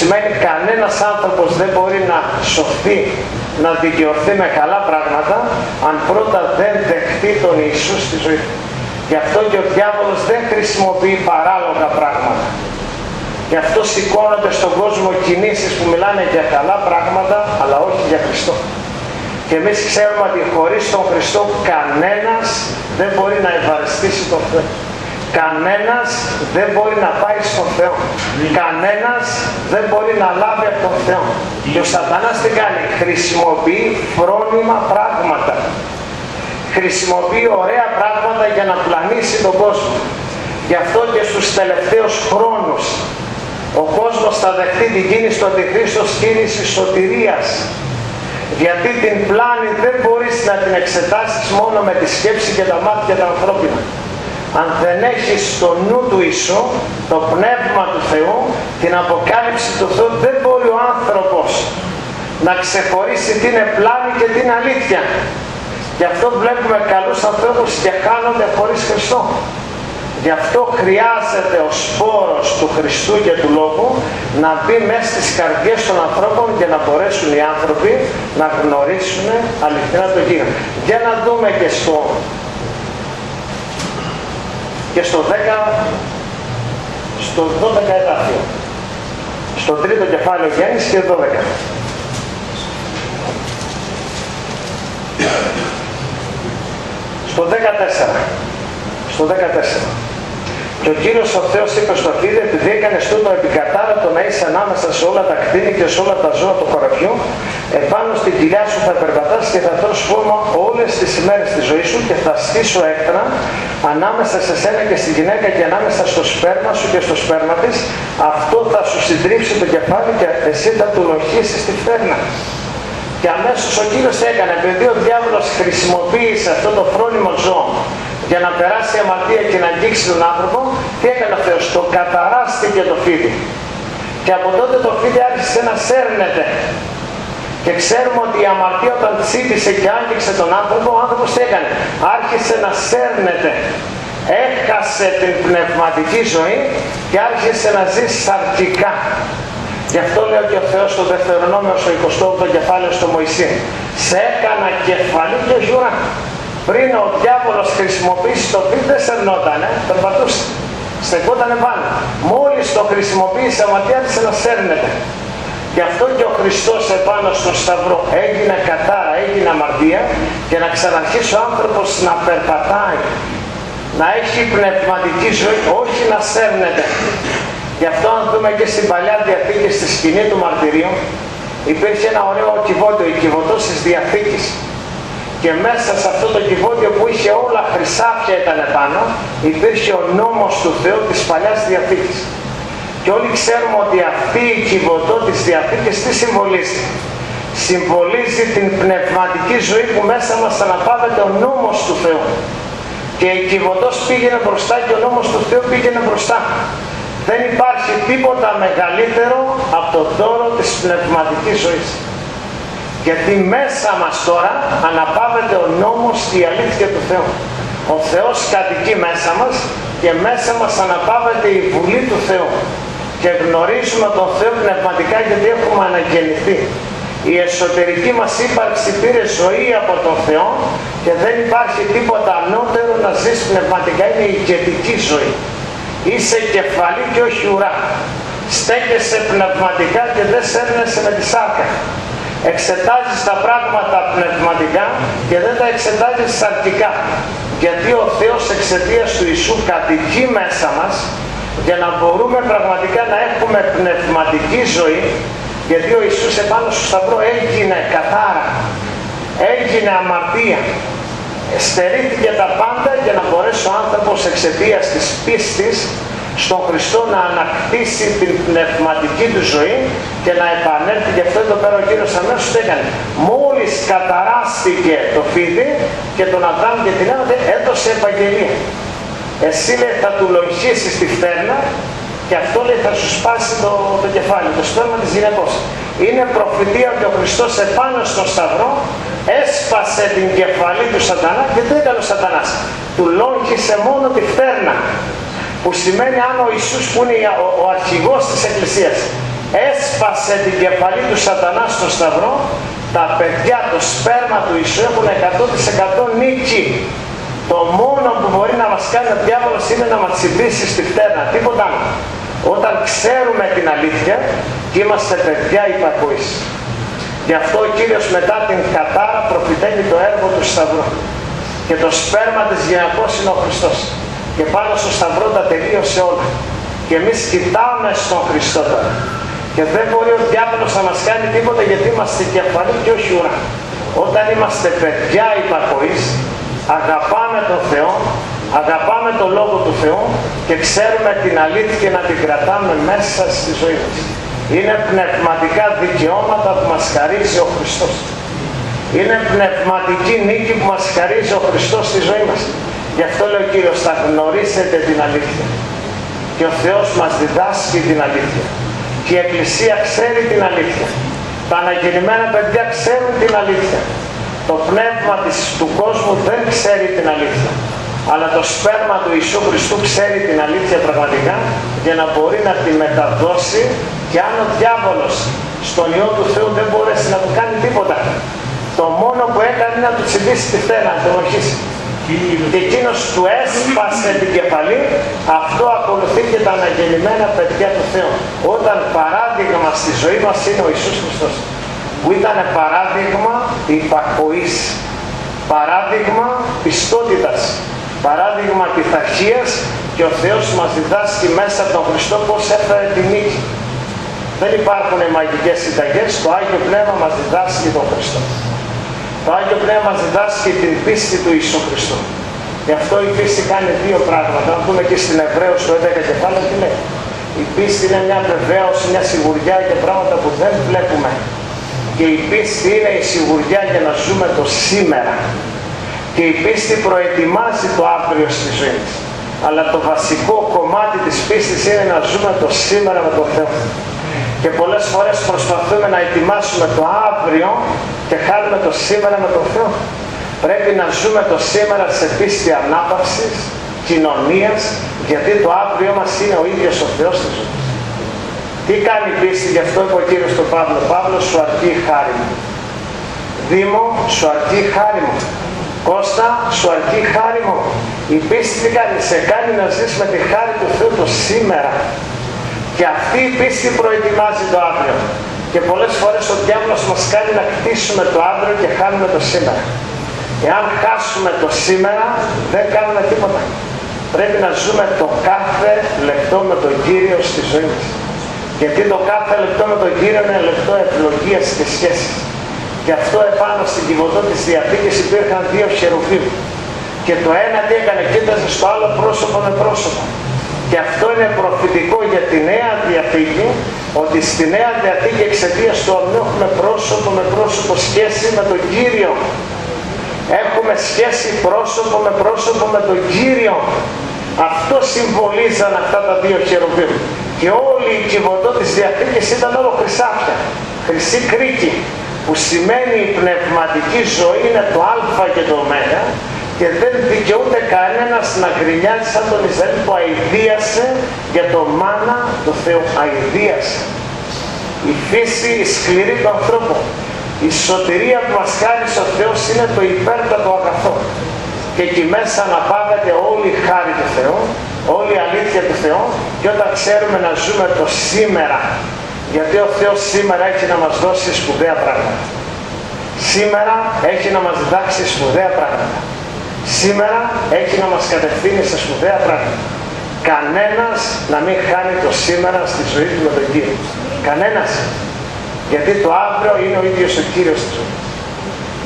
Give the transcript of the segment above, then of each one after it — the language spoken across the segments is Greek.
σημαίνει κανένας άνθρωπος δεν μπορεί να σωθεί, να δικαιωθεί με καλά πράγματα, αν πρώτα δεν δεχτεί τον Ιησού στη ζωή του. Γι' αυτό και ο διάβολος δεν χρησιμοποιεί παράλογα πράγματα. Γι' αυτό σηκώνονται στον κόσμο κινήσεις που μιλάνε για καλά πράγματα, αλλά όχι για Χριστό. Και εμείς ξέρουμε ότι χωρίς τον Χριστό κανένας δεν μπορεί να ευαριστήσει τον Θεό. Κανένας δεν μπορεί να πάει στον Θεό. Κανένας δεν μπορεί να λάβει από τον Θεό. Και ο Σατανάς τι κάνει? Χρησιμοποιεί φρόνημα πράγματα. Χρησιμοποιεί ωραία πράγματα για να πλανήσει τον κόσμο. Γι' αυτό και στους τελευταίους χρόνους ο κόσμος θα δεχτεί την κίνηση του Αντιχρίστος, κίνηση σωτηρίας. Γιατί την πλάνη δεν μπορείς να την εξετάσεις μόνο με τη σκέψη και τα μάτια τα ανθρώπινα. Αν δεν έχεις στο νου του Ιησού, το πνεύμα του Θεού, την αποκάλυψη του Θεού, δεν μπορεί ο άνθρωπος να ξεχωρίσει τι είναι πλάνη και τι είναι αλήθεια. Γι' αυτό βλέπουμε καλούς ανθρώπους και χάνονται χωρίς Χριστό. Γι' αυτό χρειάζεται ο σπόρος του Χριστού και του Λόγου να μπει μέσα στις καρδιές των ανθρώπων για να μπορέσουν οι άνθρωποι να γνωρίσουν αληθινά το Κύριο. Για να δούμε και στο 12 εδάφιο. Στο τρίτο κεφάλαιο Γέννηση και 12. Στο 14. Στο 14. Και ο Κύριος ο Θεός είπε στο φίδι, επειδή έκανες τούτο επικατάρατο να είσαι ανάμεσα σε όλα τα κτίνη και σε όλα τα ζώα του χωραφιού, επάνω στην κοιλιά σου θα περπατάς και θα τρως φώμα όλες τις ημέρες της ζωής σου και θα στήσω έκτρα ανάμεσα σε σένα και στη γυναίκα και ανάμεσα στο σπέρμα σου και στο σπέρμα της. Αυτό θα σου συντρίψει το κεφάλι και εσύ θα του λοχίσεις τη φέρνα. Και αμέσως ο Κύριος τι έκανε? Επειδή ο διάβολος χρησιμοποίησε αυτό το φρόνιμο ζώο για να περάσει η αμαρτία και να αγγίξει τον άνθρωπο, τι έκανε ο Θεός? Το καταράστηκε το φίδι. Και από τότε το φίδι άρχισε να σέρνεται. Και ξέρουμε ότι η αμαρτία όταν τσίπησε και άγγιξε τον άνθρωπο, ο άνθρωπος τι έκανε? Άρχισε να σέρνεται. Έχασε την πνευματική ζωή και άρχισε να ζει σαρκικά. Γι' αυτό λέω και ο Θεός στο Δευτερονόμιο στο 28ο κεφάλαιο στο Μωυσή. Σε έκανα κεφαλή και ζουρά. Πριν ο διάβολος χρησιμοποιήσει το φίδι δεν σερνότανε, περπατούσε. Στεκότανε πάνω. Μόλις το χρησιμοποίησε αμαρτία άρχισε να σέρνεται. Γι' αυτό και ο Χριστός επάνω στον Σταυρό έγινε κατάρα, έγινε αμαρτία και να ξαναρχίσει ο άνθρωπος να περπατάει. Να έχει πνευματική ζωή, όχι να σέρνεται. Γι' αυτό αν δούμε και στην Παλιά Διαθήκη στη σκηνή του μαρτυρίου υπήρχε ένα ωραίο κυβότιο, η κυβωτός της Διαθήκης. Και μέσα σε αυτό το κυβότιο που είχε όλα χρυσάφια ήταν πάνω, υπήρχε ο νόμος του Θεού της Παλιάς Διαθήκης. Και όλοι ξέρουμε ότι αυτή η κυβωτό της Διαθήκης τι συμβολίζει? Συμβολίζει την πνευματική ζωή που μέσα μας αναπαύεται ο νόμος του Θεού. Και η κυβωτός πήγαινε μπροστά και ο νόμος του Θεού πήγαινε μπροστά. Δεν υπάρχει τίποτα μεγαλύτερο από το δώρο της πνευματικής ζωής. Γιατί μέσα μας τώρα αναπαύεται ο νόμος και η αλήθεια του Θεού. Ο Θεός κατοικεί μέσα μας και μέσα μας αναπαύεται η βουλή του Θεού. Και γνωρίζουμε τον Θεό πνευματικά γιατί έχουμε αναγεννηθεί. Η εσωτερική μας ύπαρξη πήρε ζωή από τον Θεό και δεν υπάρχει τίποτα ανώτερο να ζεις πνευματικά. Είναι η ηγετική ζωή. Είσαι κεφαλή και όχι ουρά. Στέκεσαι πνευματικά και δεν σέρνεσαι με τη σάρκα. Εξετάζεις τα πράγματα πνευματικά και δεν τα εξετάζεις σαρκικά. Γιατί ο Θεός εξαιτίας του Ιησού κατοικεί μέσα μας για να μπορούμε πραγματικά να έχουμε πνευματική ζωή. Γιατί ο Ιησούς επάνω στο Σταυρό έγινε κατάρα, έγινε αμαρτία. Στερήθηκε τα πάντα για να μπορέσει ο άνθρωπος εξαιτίας της πίστης στον Χριστό να ανακτήσει την πνευματική του ζωή και να επανέλθει. Γι' αυτό εδώ πέρα ο Κύριος αμέσως το έκανε. Μόλις καταράστηκε το φίδι και τον Αδάμ και την Εύα έδωσε επαγγελία. Εσύ λέει θα του λογίσεις τη φτέρνα και αυτό λέει θα σου σπάσει το κεφάλι, το σπέρμα της γυναικός. Είναι προφητεία ότι ο Χριστός επάνω στον Σταυρό έσπασε την κεφαλή του Σατανά και δεν έκανε ο Σατανάς. Του λόγχισε μόνο τη φτέρνα. Που σημαίνει αν ο Ιησούς που είναι ο αρχηγός της Εκκλησίας έσπασε την κεφαλή του σατανά στο σταυρό, τα παιδιά, το σπέρμα του Ιησού έχουν 100% νίκη. Το μόνο που μπορεί να μας κάνει ο διάβολος είναι να μας τσιμπήσει στη φτέρνα, τίποτα άλλο. Όταν ξέρουμε την αλήθεια και είμαστε παιδιά υπακοής. Γι' αυτό ο Κύριος μετά την κατάρα προφητεύει το έργο του σταυρού. Και το σπέρμα της γυναικός είναι ο Χριστός. Και πάνω στο σταυρό τα τελείωσε όλα. Και εμείς κοιτάμε στον Χριστό τώρα. Και δεν μπορεί ο διάβολος να μας κάνει τίποτα γιατί είμαστε κεφαλή και όχι ουρά. Όταν είμαστε παιδιά υπακοής, αγαπάμε τον Θεό, αγαπάμε τον Λόγο του Θεού και ξέρουμε την αλήθεια και να την κρατάμε μέσα στη ζωή μας. Είναι πνευματικά δικαιώματα που μας χαρίζει ο Χριστός. Είναι πνευματική νίκη που μας χαρίζει ο Χριστός στη ζωή μας. Γι' αυτό λέει ο Κύριος, θα γνωρίσετε την αλήθεια. Και ο Θεός μας διδάσκει την αλήθεια. Και η Εκκλησία ξέρει την αλήθεια. Τα αναγεννημένα παιδιά ξέρουν την αλήθεια. Το πνεύμα του κόσμου δεν ξέρει την αλήθεια. Αλλά το σπέρμα του Ιησού Χριστού ξέρει την αλήθεια πραγματικά για να μπορεί να τη μεταδώσει, και αν ο διάβολος στον Υιό του Θεού δεν μπορέσει να του κάνει τίποτα, το μόνο που έκανε είναι να του τσιμπήσει τη φτέρνα, να τον οχίσει. Και εκείνος του έσπασε την κεφαλή. Αυτό ακολουθεί και τα αναγεννημένα παιδιά του Θεού. Όταν παράδειγμα στη ζωή μας είναι ο Ιησούς Χριστός, που ήταν παράδειγμα υπακοής, παράδειγμα πιστότητας, παράδειγμα πειθαρχίας, και ο Θεός μας διδάσκει μέσα από τον Χριστό πώς έφερε τη νίκη. Δεν υπάρχουν μαγικές συνταγές, το Άγιο Πνεύμα μας διδάσκει τον Χριστό. Το Άγιο Πνεύμα μας διδάσκει την πίστη του Ιησού Χριστού. Γι' αυτό η πίστη κάνει δύο πράγματα. Αν πούμε και στην Εβραίους το 11 κεφάλαιο, τι λέει? Η πίστη είναι μια βεβαίωση, μια σιγουριά για πράγματα που δεν βλέπουμε. Και η πίστη είναι η σιγουριά για να ζούμε το σήμερα. Και η πίστη προετοιμάζει το αύριο στη ζωή μας. Αλλά το βασικό κομμάτι της πίστης είναι να ζούμε το σήμερα με τον Θεό. Και πολλές φορές προσπαθούμε να ετοιμάσουμε το αύριο και χάνουμε το σήμερα με τον Θεό. Πρέπει να ζούμε το σήμερα σε πίστη ανάπαυσης, κοινωνίας, γιατί το αύριο μας είναι ο ίδιος ο Θεός της ζωής. Τι κάνει η πίστη? Γι' αυτό είπε ο Κύριος στον Παύλο, Παύλο, σου αρκεί η χάρη μου. Δήμο, σου αρκεί η χάρη μου. Κώστα, σου αρκεί η χάρη μου. Η πίστη τι κάνει? Σε κάνει να ζεις με τη χάρη του Θεού το σήμερα. Και αυτή η πίστη προετοιμάζει το αύριο. Και πολλές φορές ο διάβολος μας κάνει να κτίσουμε το αύριο και χάνουμε το σήμερα. Εάν χάσουμε το σήμερα, δεν κάνουμε τίποτα. Πρέπει να ζούμε το κάθε λεπτό με τον Κύριο στη ζωή μας. Γιατί το κάθε λεπτό με τον Κύριο είναι λεπτό ευλογίας και σχέσης. Γι' αυτό επάνω στην Κιβωτό της Διαθήκης υπήρχαν δύο χερουβίμ. Και το ένα τι έκανε? Κοίταζε στο άλλο πρόσωπο με πρόσωπο. Και αυτό είναι προφητικό για τη Νέα Διαθήκη, ότι στη Νέα Διαθήκη εξαιτίας του ορνού έχουμε πρόσωπο με πρόσωπο σχέση με τον Κύριο. Έχουμε σχέση πρόσωπο με τον Κύριο. Αυτό συμβολίζαν αυτά τα δύο χερουβίμ. Και όλη η Κιβωτό της Διαθήκης ήταν όλο χρυσάφια, χρυσή κρίκη, που σημαίνει η πνευματική ζωή είναι το α και το ω, και δεν δικαιούται κανένας να γκρινιάζει σαν τον Ισραήλ που αηδίασε για το μάνα του Θεού. Αηδίασε. Η φύση, η σκληρή του ανθρώπου. Η σωτηρία που μας χάρισε ο Θεός είναι το υπέρτατο αγαθό. Και εκεί μέσα αναπάγεται όλη η χάρη του Θεού, όλη η αλήθεια του Θεού, και όταν ξέρουμε να ζούμε το σήμερα, γιατί ο Θεός σήμερα έχει να μας δώσει σπουδαία πράγματα. Σήμερα έχει να μας διδάξει σπουδαία πράγματα. Σήμερα έχει να μας κατευθύνει σε σπουδαία πράγματα. Κανένας να μην χάνει το σήμερα στη ζωή του με τον Κύριο. Κανένας. Γιατί το αύριο είναι ο ίδιος ο Κύριος της ζωής.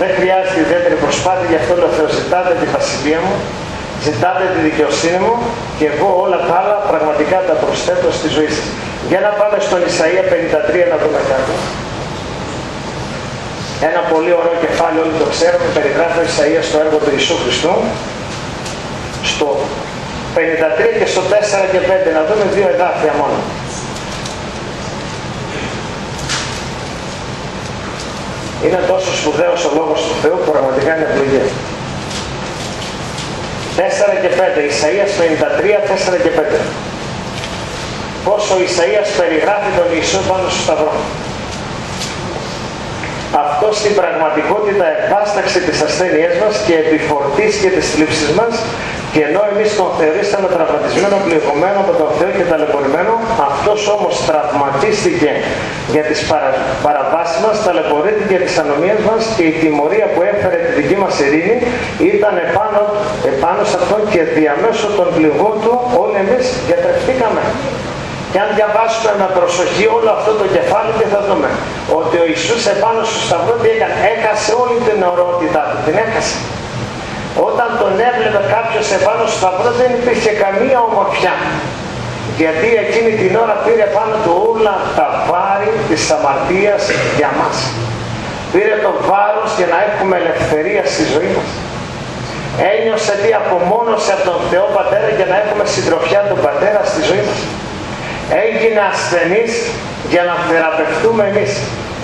Δεν χρειάζεται ιδιαίτερη προσπάθεια, γι' αυτό λέω Θεό, ζητάτε τη βασιλεία μου, ζητάτε τη δικαιοσύνη μου και εγώ όλα τα άλλα πραγματικά τα προσθέτω στη ζωή σας. Για να πάμε στον Ισαΐα 53 να δούμε κάτι. Ένα πολύ ωραίο κεφάλαιο, όλοι το ξέρουμε, περιγράφει ο Ισαΐας στο έργο του Ιησού Χριστού. Στο 53 και στο 4 και 5, να δούμε δύο εδάφια μόνο. Είναι τόσο σπουδαίος ο Λόγος του Θεού που πραγματικά είναι ευλογία. 4 και 5, Ισαΐας 53, 4 και 5. πώς ο Ισαΐας περιγράφει τον Ιησού πάνω στο σταυρό. Αυτό στην πραγματικότητα επάσταξε τις ασθένειές μας και επιφορτίστηκε τις θλίψεις μας, και ενώ εμείς τον θεωρήσαμε τραυματισμένο, πληγωμένο από τον Θεό και ταλαιπωρημένο, αυτός όμως τραυματίστηκε για τις παραβάσεις μας, ταλαιπωρήθηκε για τις ανομίες μας, και η τιμωρία που έφερε τη δική μας ειρήνη ήταν επάνω σε αυτόν, και διαμέσου των πληγών του όλοι εμείς γιατρευτήκαμε. Και αν διαβάσουμε με προσοχή όλο αυτό το κεφάλι, τι θα δούμε? Ότι ο Ιησούς επάνω στο σταυρό τι έκανε? Έχασε όλη την ωραιότητά του, την έχασε. Όταν τον έβλεπε κάποιος επάνω στο σταυρό δεν υπήρχε καμία ομορφιά. Γιατί εκείνη την ώρα πήρε πάνω του όλα τα βάρη της αμαρτίας για μας. Πήρε το βάρος για να έχουμε ελευθερία στη ζωή μας. Ένιωσε τι? Απομόνωσε από τον Θεό Πατέρα για να έχουμε συντροφιά τον Πατέρα στη ζωή μας. Έγινε ασθενής για να θεραπευτούμε εμείς.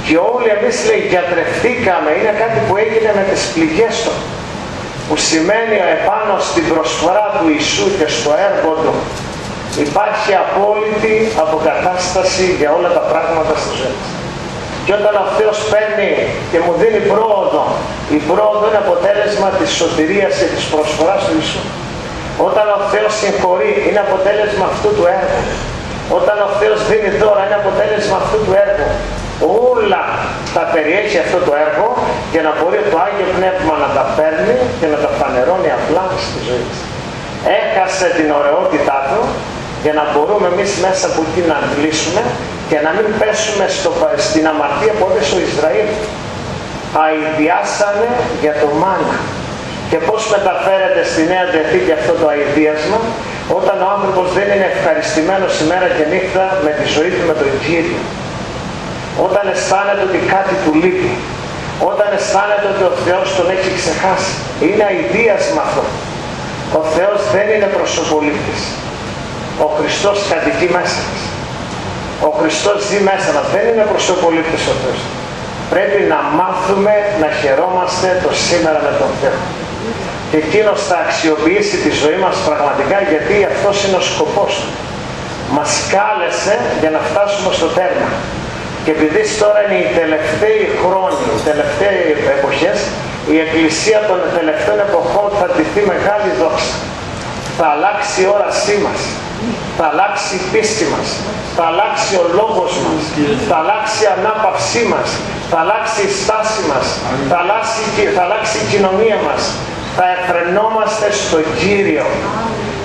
Και όλοι εμείς, λέει, γιατρευτήκαμε. Είναι κάτι που έγινε με τις πληγές του. Που σημαίνει επάνω στην προσφορά του Ιησού και στο έργο του υπάρχει απόλυτη αποκατάσταση για όλα τα πράγματα στη ζωή μας. Και όταν ο Θεός παίρνει και μου δίνει πρόοδο, η πρόοδο είναι αποτέλεσμα της σωτηρίας και της προσφοράς του Ιησού. Όταν ο Θεός συγχωρεί, είναι αποτέλεσμα αυτού του έργου. Όταν ο Θεός δίνει δώρα, είναι αποτέλεσμα αυτού του έργου. Όλα τα περιέχει αυτό το έργο για να μπορεί το Άγιο Πνεύμα να τα παίρνει και να τα φανερώνει απλά στη ζωή μας. Έχασε την ωραιότητά του για να μπορούμε εμείς μέσα από εκεί να αντλήσουμε και να μην πέσουμε στην αμαρτία που έδωσε ο Ισραήλ. Αηδιάσανε για το μάνα. Και πώς μεταφέρεται στη Νέα Διαθήκη αυτό το αηδίασμα? Όταν ο άνθρωπος δεν είναι ευχαριστημένος ημέρα και νύχτα με τη ζωή του με τον Κύριο. Όταν αισθάνεται ότι κάτι του λείπει. Όταν αισθάνεται ότι ο Θεός τον έχει ξεχάσει. Είναι αηδίασμα αυτό. Ο Θεός δεν είναι προσωπολήπτης. Ο Χριστός κατοικεί μέσα μας. Ο Χριστός ζει μέσα μας. Δεν είναι προσωπολήπτης ο Θεός. Πρέπει να μάθουμε να χαιρόμαστε το σήμερα με τον Θεό. Και εκείνος θα αξιοποιήσει τη ζωή μας πραγματικά, γιατί αυτός είναι ο σκοπός του. Μας κάλεσε για να φτάσουμε στο τέρμα. Και επειδή τώρα είναι οι τελευταίοι χρόνοι, οι τελευταίες εποχές, η Εκκλησία των τελευταίων εποχών θα ντυθεί μεγάλη δόξα. Θα αλλάξει η όρασή μας, θα αλλάξει η πίστη μας, θα αλλάξει ο λόγος μας, θα αλλάξει η ανάπαυσή μας, θα αλλάξει η στάση μας, θα αλλάξει η κοινωνία μας. Θα εφρενόμαστε στον Κύριο.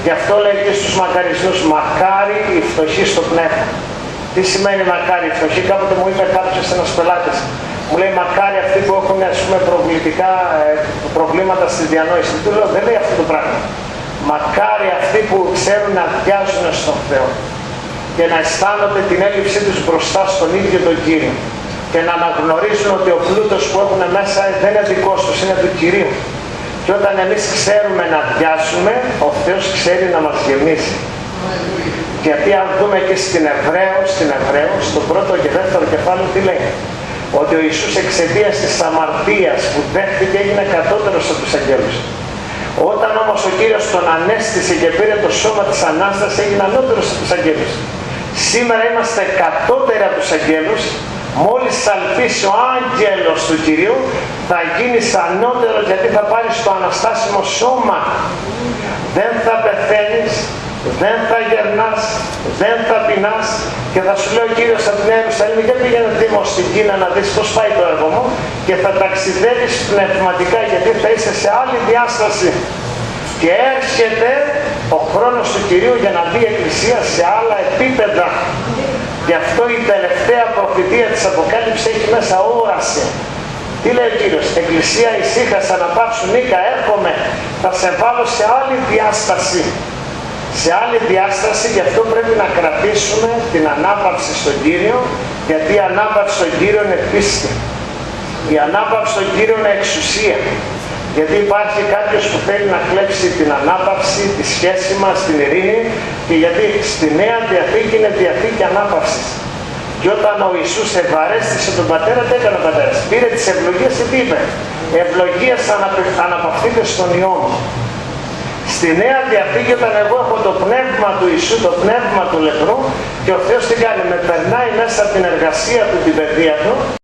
Γι' αυτό λέει και στους μακαρισμούς, μακάρι οι φτωχοί στο πνεύμα. Τι σημαίνει μακάρι οι φτωχοί? Κάποτε μου είπε κάποιος, ένας πελάτης, μου λέει μακάρι αυτοί που έχουν, ας πούμε, προβλήματα στη διανόηση. Του λέω, δεν λέει αυτό το πράγμα. Μακάρι αυτοί που ξέρουν να αδειάζουν στον Θεό και να αισθάνονται την έλλειψή τους μπροστά στον ίδιο τον Κύριο και να αναγνωρίζουν ότι ο πλούτος που έχουν μέσα δεν είναι δικός τους, είναι του Κυρίου. Και όταν εμείς ξέρουμε να αδειάσουμε, ο Θεός ξέρει να μας γεμίσει. Γιατί αν δούμε και στην Εβραίο, στο πρώτο και δεύτερο κεφάλαιο, τι λέει? Ότι ο Ιησούς εξαιτίας της αμαρτίας που δέχτηκε έγινε κατώτερος από τους αγγέλους. Όταν όμως ο Κύριος τον ανέστησε και πήρε το σώμα της Ανάστασης, έγινε ανώτερος από τους αγγέλους. Σήμερα είμαστε κατώτεροι από τους αγγέλους. Μόλις σαλπίσει ο άγγελος του Κυρίου, θα γίνεις ανώτερος, γιατί θα πάρεις το αναστάσιμο σώμα. Δεν θα πεθαίνεις, δεν θα γερνάς, δεν θα πεινάς, και θα σου λέει ο Κύριος από την Νέα Ιερουσαλήμ, για πήγαινε Δήμο στην Κίνα να δεις πώς πάει το έργο μου, και θα ταξιδεύεις πνευματικά, γιατί θα είσαι σε άλλη διάσταση. Και έρχεται ο χρόνος του Κυρίου για να μπει η Εκκλησία σε άλλα επίπεδα. Γι' αυτό η τελευταία προφητεία της Αποκάλυψης έχει μέσα όραση. Τι λέει ο Κύριος? Εκκλησία, ησύχασα, να πάψουν, Νίκα, έρχομαι, θα σε βάλω σε άλλη διάσταση. Σε άλλη διάσταση, γι' αυτό πρέπει να κρατήσουμε την ανάπαυση στον Κύριο, γιατί η ανάπαυση στον Κύριο είναι πίστη. Η ανάπαυση στον Κύριο είναι εξουσία. Γιατί υπάρχει κάποιος που θέλει να κλέψει την ανάπαυση, τη σχέση μας, την ειρήνη, και γιατί στη Νέα Διαθήκη είναι Διαθήκη ανάπαυσης. Και όταν ο Ιησούς ευαρέστησε τον Πατέρα, τι έκανε ο Πατέρας? Πήρε τις ευλογίες και τι είπε? Ευλογίες αναπαυθείτε στον Υιό μου. Στη Νέα Διαθήκη, όταν εγώ έχω το πνεύμα του Ιησού, το πνεύμα του λεπρού, και ο Θεός τι κάνει, με περνάει μέσα από την εργασία του, την παιδεία του,